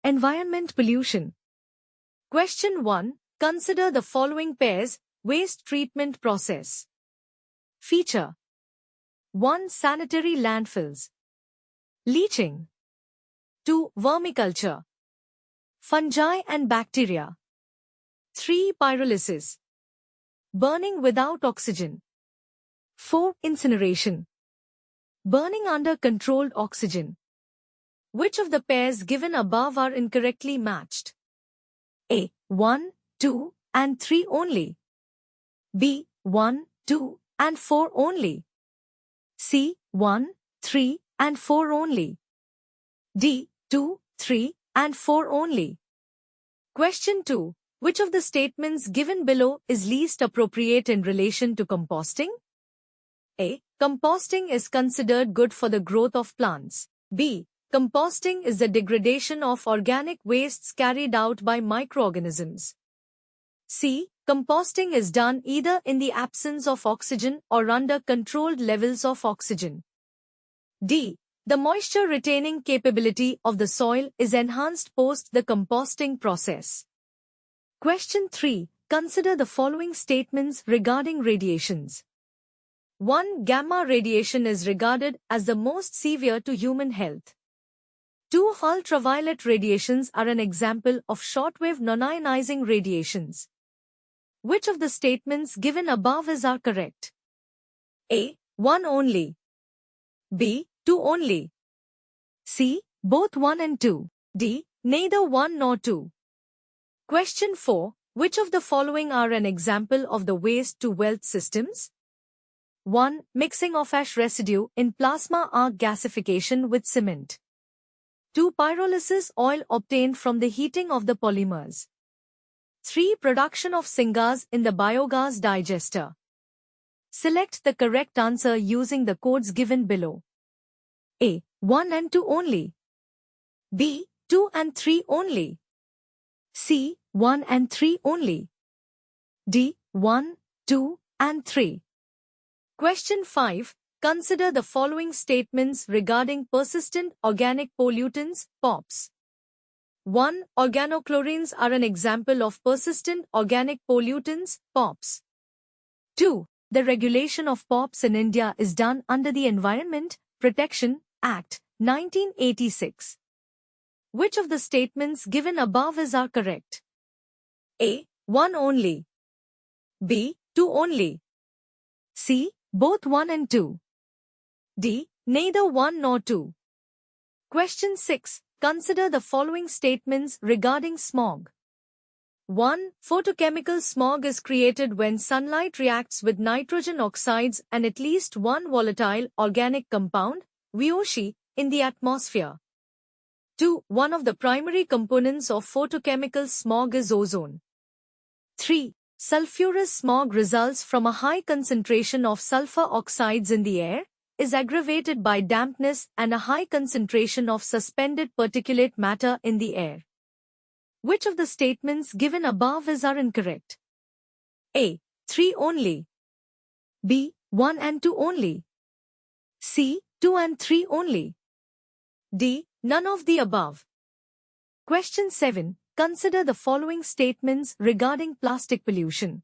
Environment pollution. Question 1. Consider the following pairs. Waste treatment process. Feature. 1. Sanitary landfills. Leaching. 2. Vermiculture. Fungi and bacteria. 3. Pyrolysis. Burning without oxygen. 4. Incineration. Burning under controlled oxygen. Which of the pairs given above are incorrectly matched? A. 1, 2, and 3 only. B. 1, 2, and 4 only. C. 1, 3, and 4 only. D. 2, 3, and 4 only. Question 2. Which of the statements given below is least appropriate in relation to composting? A. Composting is considered good for the growth of plants. B. Composting is the degradation of organic wastes carried out by microorganisms. C. Composting is done either in the absence of oxygen or under controlled levels of oxygen. D. The moisture-retaining capability of the soil is enhanced post the composting process. Question 3. Consider the following statements regarding radiations. 1. Gamma radiation is regarded as the most severe to human health. 2. Ultraviolet radiations are an example of shortwave non-ionizing radiations. Which of the statements given above are correct? A. 1 only. B. 2 only. C. Both 1 and 2. D. Neither 1 nor 2. Question 4. Which of the following are an example of the waste-to-wealth systems? 1. Mixing of ash residue in plasma arc gasification with cement. 2. Pyrolysis, oil obtained from the heating of the polymers. 3. Production of syngas in the biogas digester. Select the correct answer using the codes given below. A. 1 and 2 only. B. 2 and 3 only. C. 1 and 3 only. D. 1, 2, and 3. Question 5. Consider the following statements regarding persistent organic pollutants, POPs. 1. Organochlorines are an example of persistent organic pollutants, POPs. 2. The regulation of POPs in India is done under the Environment Protection Act, 1986. Which of the statements given above are correct? A. 1 only. B. 2 only. C. Both 1 and 2. D. Neither 1 nor 2. Question 6. Consider the following statements regarding smog. 1. Photochemical smog is created when sunlight reacts with nitrogen oxides and at least one volatile organic compound, VOC, in the atmosphere. 2. One of the primary components of photochemical smog is ozone. 3. Sulfurous smog results from a high concentration of sulfur oxides in the air, is aggravated by dampness and a high concentration of suspended particulate matter in the air. Which of the statements given above are incorrect? A. 3 only. B. 1 and 2 only. C. 2 and 3 only. D. None of the above. Question 7. Consider the following statements regarding plastic pollution.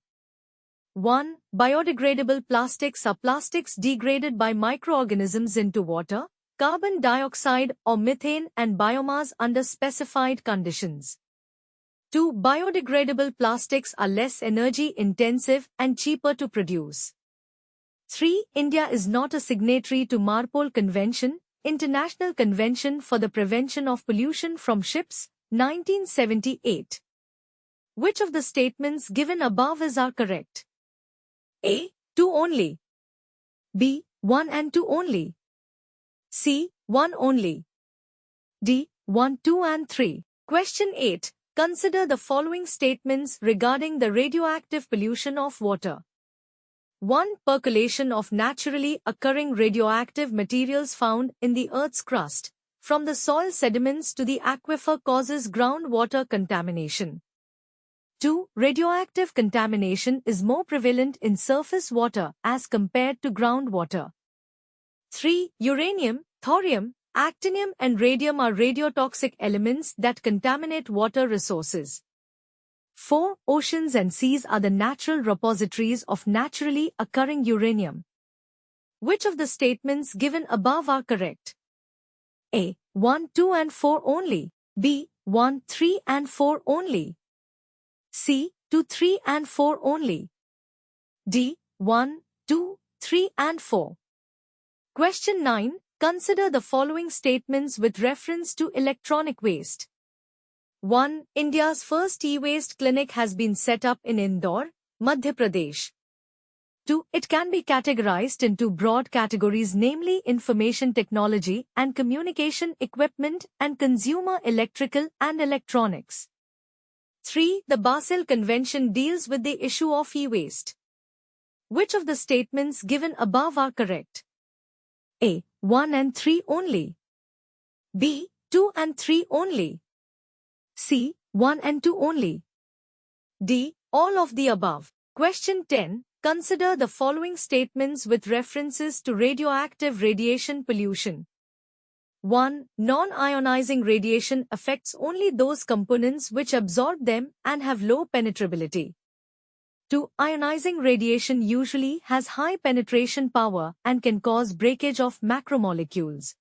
1. Biodegradable plastics are plastics degraded by microorganisms into water, carbon dioxide or methane and biomass under specified conditions. 2. Biodegradable plastics are less energy-intensive and cheaper to produce. 3. India is not a signatory to MARPOL Convention, International Convention for the Prevention of Pollution from Ships, 1978. Which of the statements given above are correct? A. 2 only. B. 1 and 2 only. C. 1 only. D. 1, 2 and 3. Question 8. Consider the following statements regarding the radioactive pollution of water. 1. Percolation of naturally occurring radioactive materials found in the Earth's crust, from the soil sediments to the aquifer causes groundwater contamination. 2. Radioactive contamination is more prevalent in surface water as compared to groundwater. 3. Uranium, thorium, Actinium and radium are radiotoxic elements that contaminate water resources. 4. Oceans and seas are the natural repositories of naturally occurring uranium. Which of the statements given above are correct? A. 1, 2 and 4 only. B. 1, 3 and 4 only. C. 2, 3 and 4 only. D. 1, 2, 3 and 4. Question 9. Consider the following statements with reference to electronic waste. 1. India's first e-waste clinic has been set up in Indore, Madhya Pradesh. 2. It can be categorized into broad categories, namely information technology and communication equipment and consumer electrical and electronics. 3. The Basel Convention deals with the issue of e-waste. Which of the statements given above are correct? A. 1 and 3 only. B. 2 and 3 only. C. 1 and 2 only. D. All of the above. Question 10. Consider the following statements with references to radioactive radiation pollution. 1. Non-ionizing radiation affects only those components which absorb them and have low penetrability. 2. Ionizing radiation usually has high penetration power and can cause breakage of macromolecules.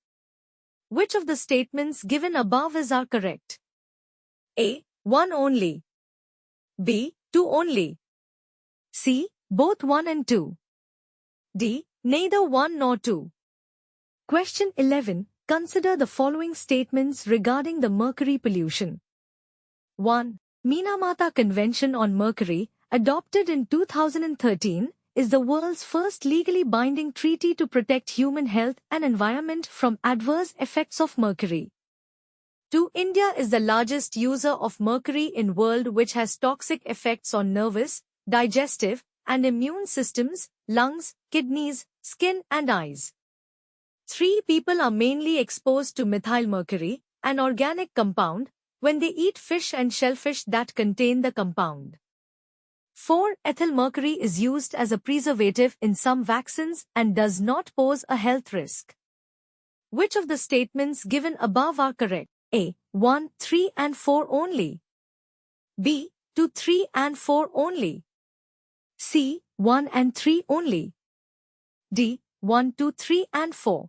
Which of the statements given above are correct? A. 1 only. B. 2 only. C. Both 1 and 2. D. Neither 1 nor 2. Question 11. Consider the following statements regarding the mercury pollution. 1. Minamata Convention on Mercury, adopted in 2013, is the world's first legally binding treaty to protect human health and environment from adverse effects of mercury. 2. India is the largest user of mercury in world, which has toxic effects on nervous, digestive, and immune systems, lungs, kidneys, skin and eyes. 3. People are mainly exposed to methylmercury, an organic compound, when they eat fish and shellfish that contain the compound. 4. Ethyl mercury is used as a preservative in some vaccines and does not pose a health risk. Which of the statements given above are correct? A. 1, 3 and 4 only. B. 2, 3 and 4 only. C. 1 and 3 only. D. 1, 2, 3 and 4.